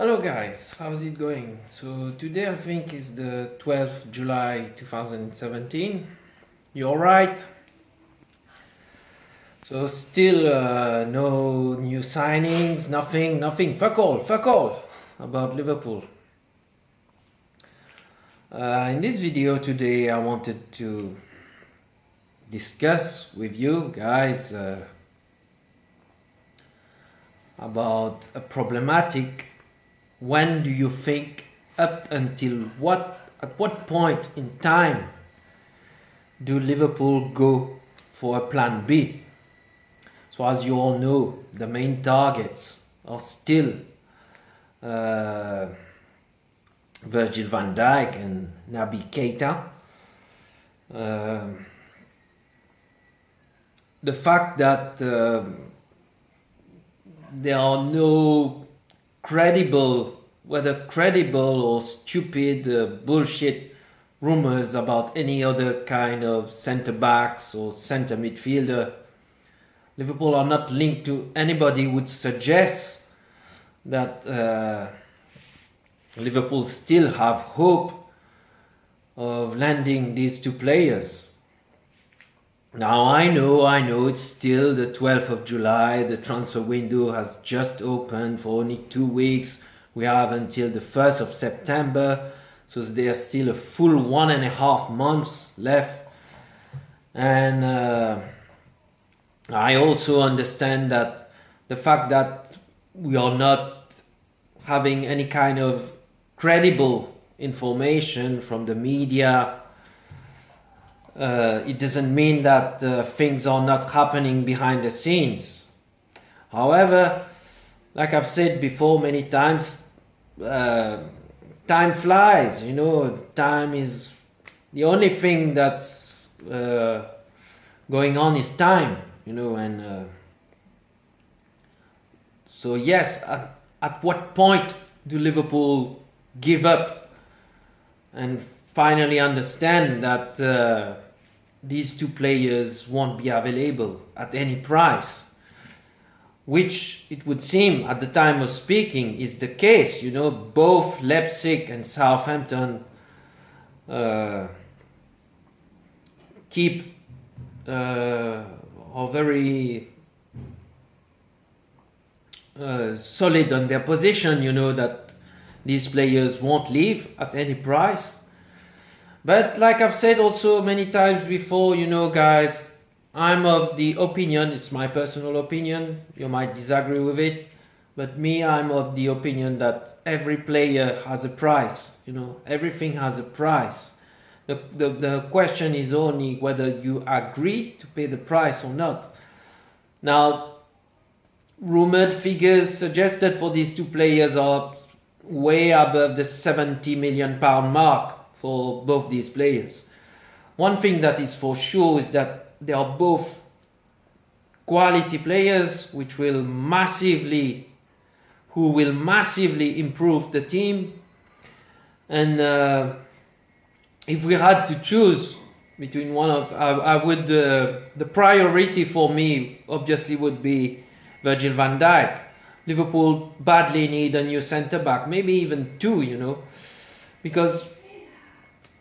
Hello guys, how's it going? So today I think is the 12th July 2017. You alright? So still no new signings, nothing, fuck all about Liverpool. In this video today I wanted to discuss with you guys about a problematic. When do you think, at what point in time do Liverpool go for a plan B? So as you all know, the main targets are still Virgil van Dijk and Naby Keita. The fact that there are no whether credible or stupid bullshit rumors about any other kind of centre backs or centre midfielder. Liverpool are not linked to anybody would suggest that Liverpool still have hope of landing these two players. Now I know it's still the 12th of July, the transfer window has just opened for only 2 weeks, we have until the 1st of September, so there's still a full 1.5 months left, and I also understand that the fact that we are not having any kind of credible information from the media, it doesn't mean that things are not happening behind the scenes. However, like I've said before many times, time flies, time is the only thing that's going on is time, and so yes, at what point do Liverpool give up and finally understand that these two players won't be available at any price, which it would seem at the time of speaking is the case. Both Leipzig and Southampton are very solid on their position, that these players won't leave at any price. But like I've said also many times before, guys, I'm of the opinion, it's my personal opinion, you might disagree with it, but I'm of the opinion that every player has a price, everything has a price. The question is only whether you agree to pay the price or not. Now, rumored figures suggested for these two players are way above the £70 million mark for both these players. One thing that is for sure is that they are both quality players who will massively improve the team. And if we had to choose between one of, I would the priority for me obviously would be Virgil van Dijk. Liverpool badly need a new centre back, maybe even two, because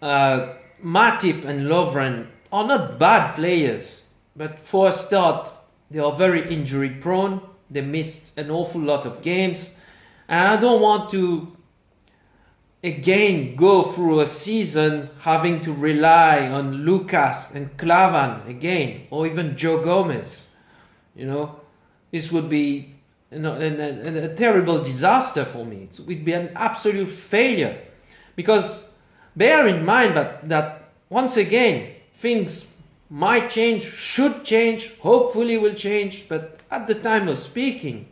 Matip and Lovren are not bad players, but for a start, they are very injury prone. They missed an awful lot of games, and I don't want to again go through a season having to rely on Lucas and Clavan again, or even Joe Gomez. This would be a terrible disaster for me. It would be an absolute failure, because bear in mind that once again, things might change, should change, hopefully will change, but at the time of speaking,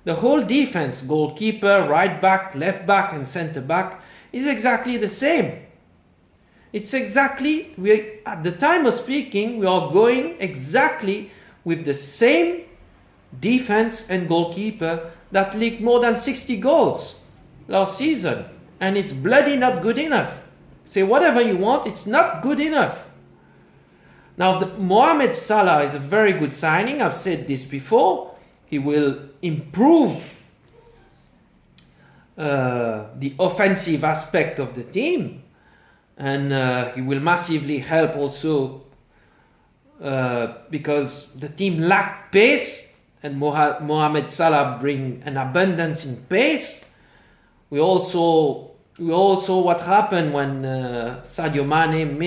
the whole defense, goalkeeper, right back, left back and centre back, is exactly the same. It's exactly, at the time of speaking, we are going exactly with the same defense and goalkeeper that leaked more than 60 goals last season, and it's bloody not good enough. Say whatever you want, it's not good enough. Now, Mohamed Salah is a very good signing. I've said this before. He will improve the offensive aspect of the team, and he will massively help also because the team lacked pace, and Mohamed Salah bring an abundance in pace. We also what happened when Sadio Mane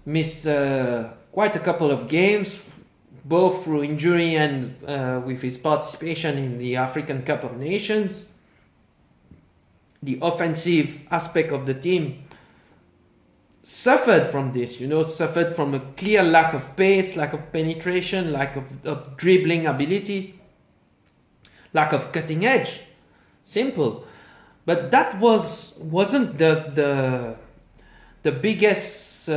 missed quite a couple of games, both through injury and with his participation in the African Cup of Nations. The offensive aspect of the team suffered from this, suffered from a clear lack of pace, lack of penetration, lack of dribbling ability, lack of cutting edge. Simple. But that wasn't the biggest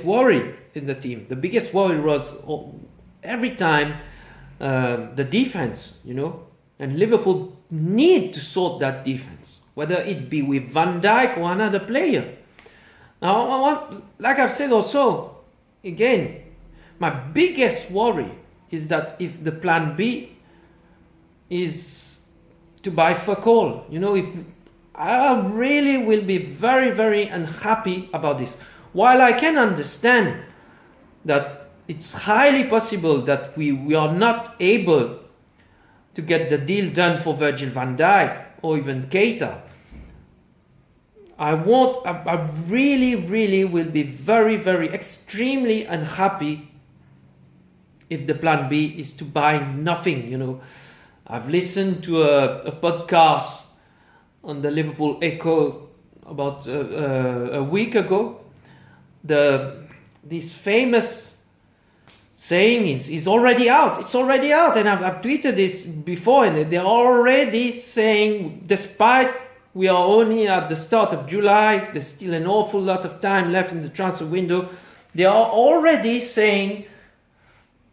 worry in the team. The biggest worry was every time the defense, and Liverpool need to sort that defense, whether it be with Van Dijk or another player. Now, like I've said also, again, my biggest worry is that if the plan B is to buy fuck all, if I really will be very, very unhappy about this. While I can understand that it's highly possible that we are not able to get the deal done for Virgil van Dijk or even Keita, I really, really will be very, very extremely unhappy if the plan B is to buy nothing, I've listened to a podcast on the Liverpool Echo about a week ago. This famous saying is already out. It's already out, and I've tweeted this before, and they're already saying, despite we are only at the start of July, there's still an awful lot of time left in the transfer window. They are already saying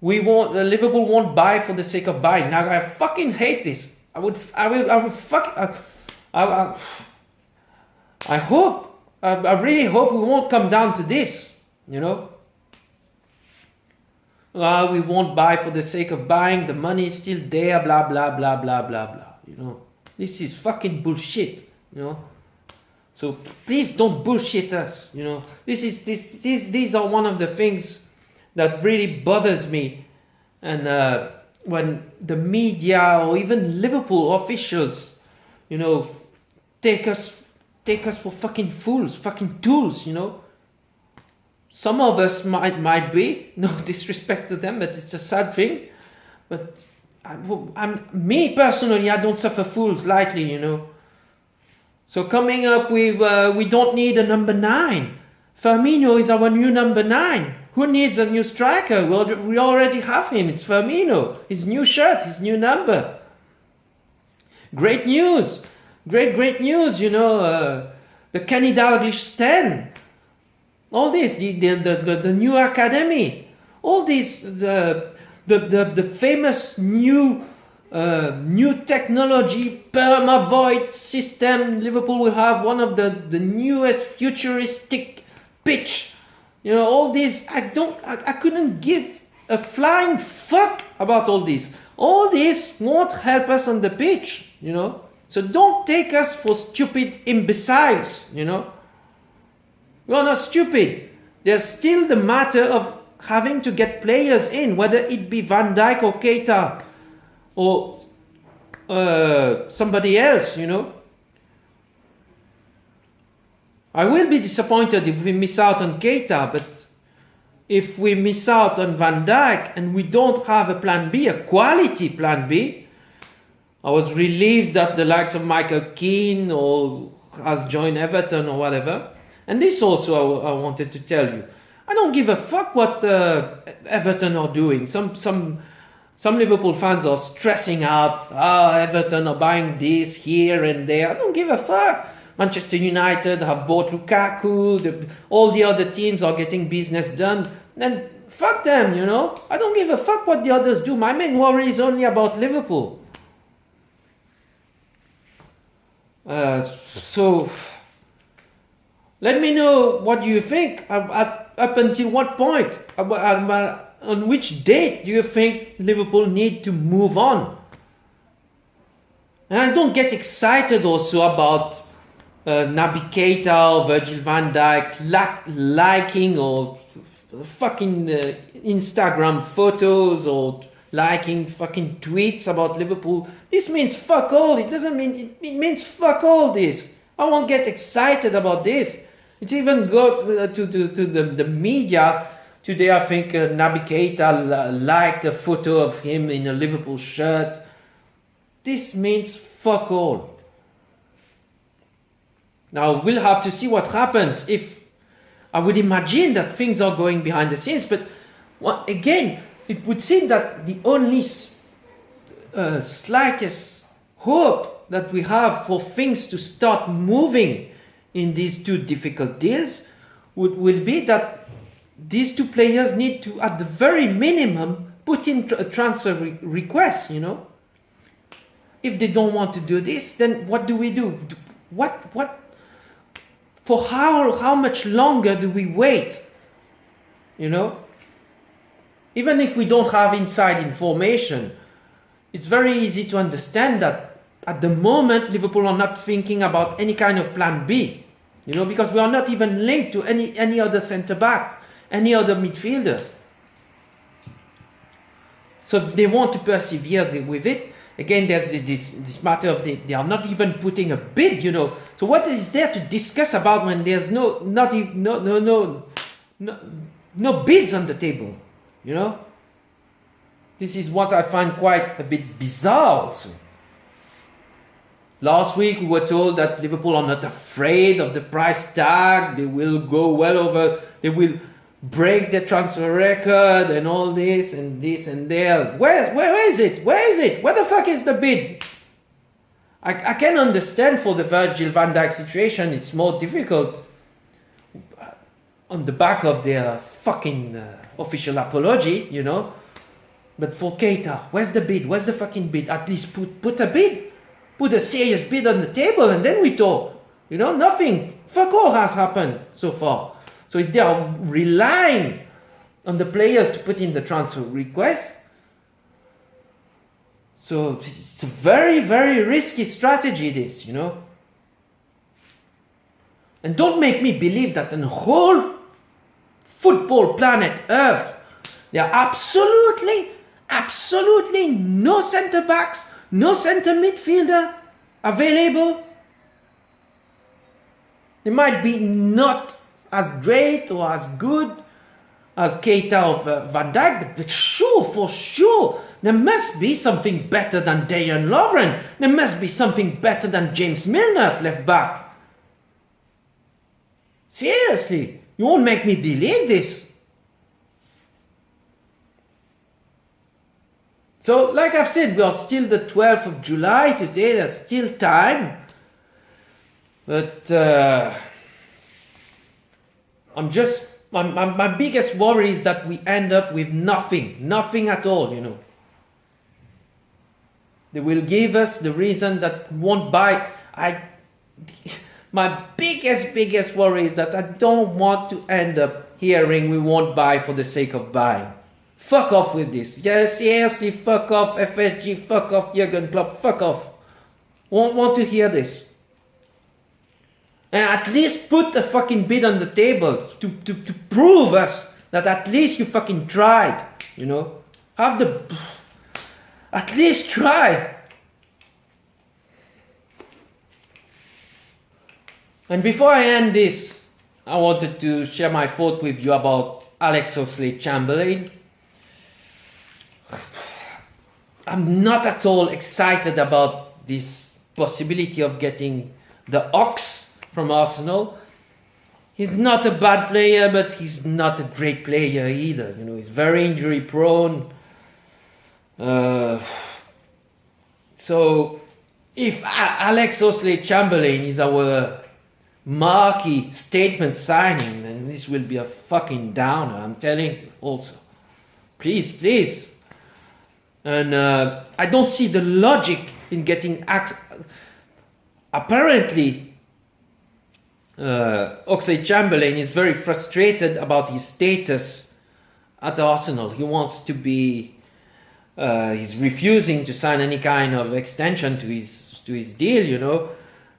Liverpool won't buy for the sake of buying. Now I fucking hate this. I really hope we won't come down to this, we won't buy for the sake of buying, the money is still there, blah, blah, blah, blah, blah, blah, This is fucking bullshit, So please don't bullshit us, These are one of the things that really bothers me. And when the media or even Liverpool officials, take us for fucking fools, fucking tools, Some of us might be, no disrespect to them, but it's a sad thing. But me personally, I don't suffer fools lightly, So coming up with, we don't need a number 9. Firmino is our new number 9. Who needs a new striker? Well, we already have him. It's Firmino. His new shirt, his new number. Great news. Great news, the Kenny Dalglish stand. All this, the new academy. All this, the famous new technology, perma-void system. Liverpool will have one of the newest futuristic pitch. All this, I couldn't give a flying fuck about all this. All this won't help us on the pitch, So don't take us for stupid imbeciles, We are not stupid. There's still the matter of having to get players in, whether it be Van Dijk or Keita or somebody else, I will be disappointed if we miss out on Keita, but if we miss out on Van Dijk and we don't have a plan B, a quality plan B, I was relieved that the likes of Michael Keane has joined Everton or whatever. And this also I wanted to tell you. I don't give a fuck what Everton are doing. Some Liverpool fans are stressing out, Everton are buying this here and there. I don't give a fuck. Manchester United have bought Lukaku, all the other teams are getting business done, then fuck them, I don't give a fuck what the others do. My main worry is only about Liverpool. So, let me know what you think. Up until what point? on which date do you think Liverpool need to move on? And I don't get excited also about Naby Keita or Virgil van Dijk liking or fucking Instagram photos or liking fucking tweets about Liverpool. This means fuck all. It doesn't mean, it means fuck all this. I won't get excited about this. It's even got to the media. Today I think Naby Keita liked a photo of him in a Liverpool shirt. This means fuck all. Now we'll have to see what happens. If I would imagine that things are going behind the scenes, but again, it would seem that the only slightest hope that we have for things to start moving in these two difficult deals will be that these two players need to, at the very minimum, put in a transfer request, you know. If they don't want to do this, then what do we do? For how much longer do we wait? You know? Even if we don't have inside information, it's very easy to understand that at the moment Liverpool are not thinking about any kind of plan B. You know, because we are not even linked to any other centre back, any other midfielder. So if they want to persevere with it, again, there's this matter of they are not even putting a bid, you know. So what is there to discuss about when there's no bids on the table, you know? This is what I find quite a bit bizarre also. Last week we were told that Liverpool are not afraid of the price tag. They will go well over, they will break the transfer record and all this and this and there. Where is it? Where is it? Where the fuck is the bid? I can understand for the Virgil van Dijk situation, it's more difficult on the back of their fucking official apology, you know. But for Keita, where's the bid? Where's the fucking bid? At least put a bid. Put a serious bid on the table and then we talk. You know, nothing. Fuck all has happened so far. So if they are relying on the players to put in the transfer request, so it's a very, very risky strategy this, you know. And don't make me believe that on the whole football planet Earth, there are absolutely no centre backs, no centre midfielder available. They might be not as great or as good as Keita or Van Dijk, but sure, for sure, there must be something better than Dejan Lovren. There must be something better than James Milner at left back. Seriously, you won't make me believe this. So, like I've said, we are still the 12th of July today. There's still time. But my biggest worry is that we end up with nothing at all, you know. They will give us the reason that we won't buy. My biggest worry is that I don't want to end up hearing we won't buy for the sake of buying. Fuck off with this. Yes, seriously, fuck off FSG, fuck off Jurgen Klopp, fuck off. Won't want to hear this. And at least put a fucking bid on the table to prove us that at least you fucking tried, you know. At least try. And before I end this, I wanted to share my thought with you about Alex Oxlade-Chamberlain. I'm not at all excited about this possibility of getting the Ox from Arsenal. He's not a bad player, but he's not a great player either. You know, he's very injury prone. So if Alex Oxlade-Chamberlain is our marquee statement signing, then this will be a fucking downer, I'm telling you also. Please. And I don't see the logic in getting apparently Oxlade-Chamberlain is very frustrated about his status at Arsenal. He wants to be. He's refusing to sign any kind of extension to his deal, you know,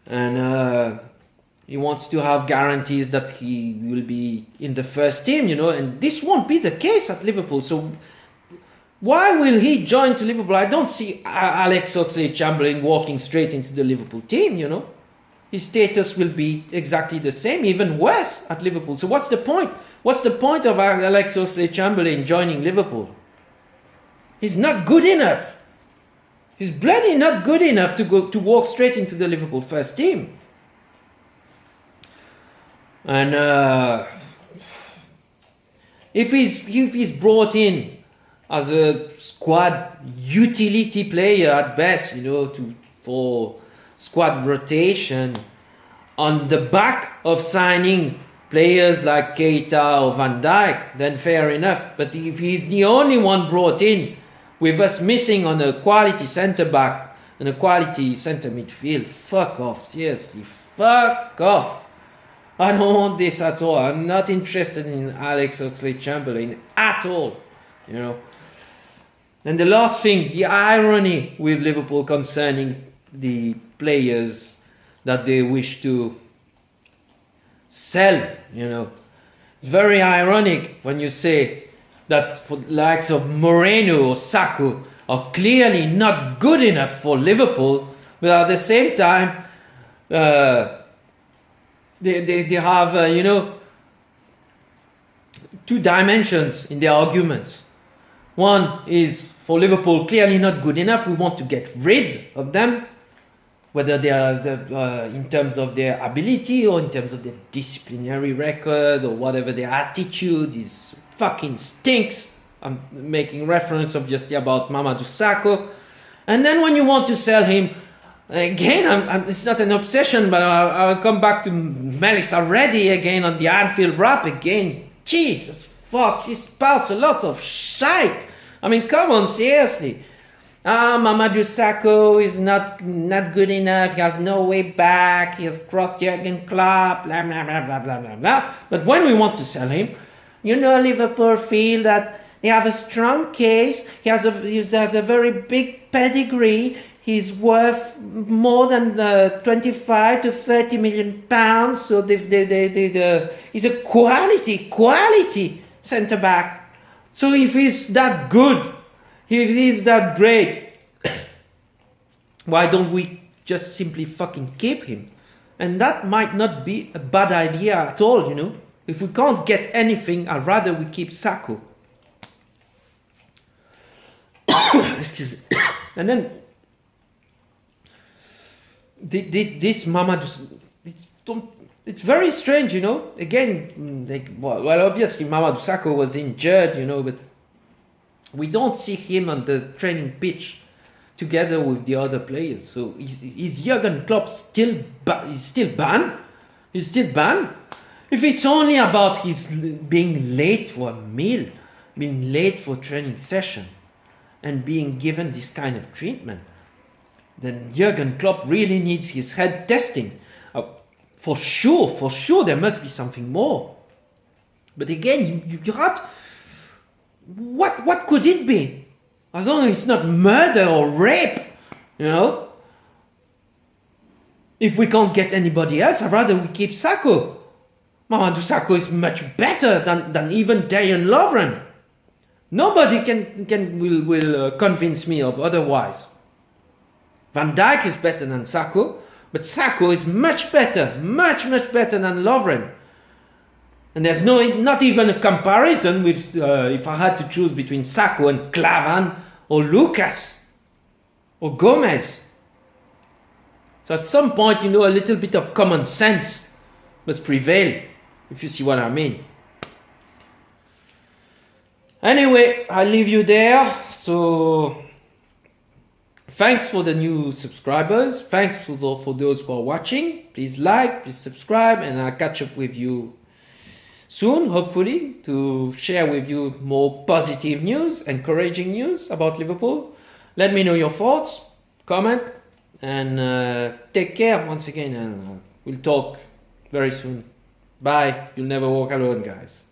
and he wants to have guarantees that he will be in the first team, you know, and this won't be the case at Liverpool. So why will he join to Liverpool? I don't see Alex Oxlade-Chamberlain walking straight into the Liverpool team, you know. His status will be exactly the same, even worse at Liverpool. So what's the point? What's the point of Alex Oxlade-Chamberlain joining Liverpool? He's not good enough. He's bloody not good enough to walk straight into the Liverpool first team. And if he's brought in as a squad utility player at best, you know, for squad rotation, on the back of signing players like Keita or Van Dijk, then fair enough. But if he's the only one brought in, with us missing on a quality centre back and a quality centre midfield, fuck off, seriously, fuck off. I don't want this at all. I'm not interested in Alex Oxlade-Chamberlain at all, you know. And the last thing, the irony with Liverpool concerning the players that they wish to sell, you know. It's very ironic when you say that for the likes of Moreno or Sakho are clearly not good enough for Liverpool, but at the same time, they have, you know, two dimensions in their arguments. One is, for Liverpool, clearly not good enough. We want to get rid of them, whether they are in terms of their ability or in terms of their disciplinary record or whatever their attitude is. Fucking stinks. I'm making reference obviously about Mamadou Sakho. And then when you want to sell him, again, it's not an obsession, but I'll come back to Melis already again on the Anfield rap again. Jesus fuck, he spouts a lot of shite. I mean, come on, seriously. Mamadou Sakho is not good enough. He has no way back. He has crossed Jurgen Klopp, blah, blah, blah, blah, blah, blah, blah. But when we want to sell him, you know, Liverpool feel that they have a strong case. He has a very big pedigree. He's worth more than 25 to 30 million pounds. So he's a quality centre back. So if he's that good, if he's that great, why don't we just simply fucking keep him? And that might not be a bad idea at all, you know. If we can't get anything, I'd rather we keep Sakho. Excuse me. And then this Mamadou, it's very strange, you know. Again, well, obviously Mamadou Sakho was injured, you know, but we don't see him on the training pitch together with the other players. So is Jurgen Klopp still banned? He's still banned? If it's only about his being late for a meal, being late for training session, and being given this kind of treatment, then Jurgen Klopp really needs his head testing. For sure, there must be something more. But again, you have to, what could it be? As long as it's not murder or rape, you know. If we can't get anybody else, I'd rather we keep Sakho. Mamadou Sakho is much better than even Dejan Lovren. Nobody will convince me of otherwise. Van Dijk is better than Sakho, but Sakho is much better than Lovren. And there's not even a comparison with if I had to choose between Sakho and Klavan or Lucas or Gomez. So at some point, you know, a little bit of common sense must prevail, if you see what I mean. Anyway, I'll leave you there. So thanks for the new subscribers. Thanks for those who are watching. Please like, please subscribe, and I'll catch up with you soon, hopefully, to share with you more positive news, encouraging news about Liverpool. Let me know your thoughts, comment, and take care once again, and we'll talk very soon. Bye. You'll never walk alone, guys.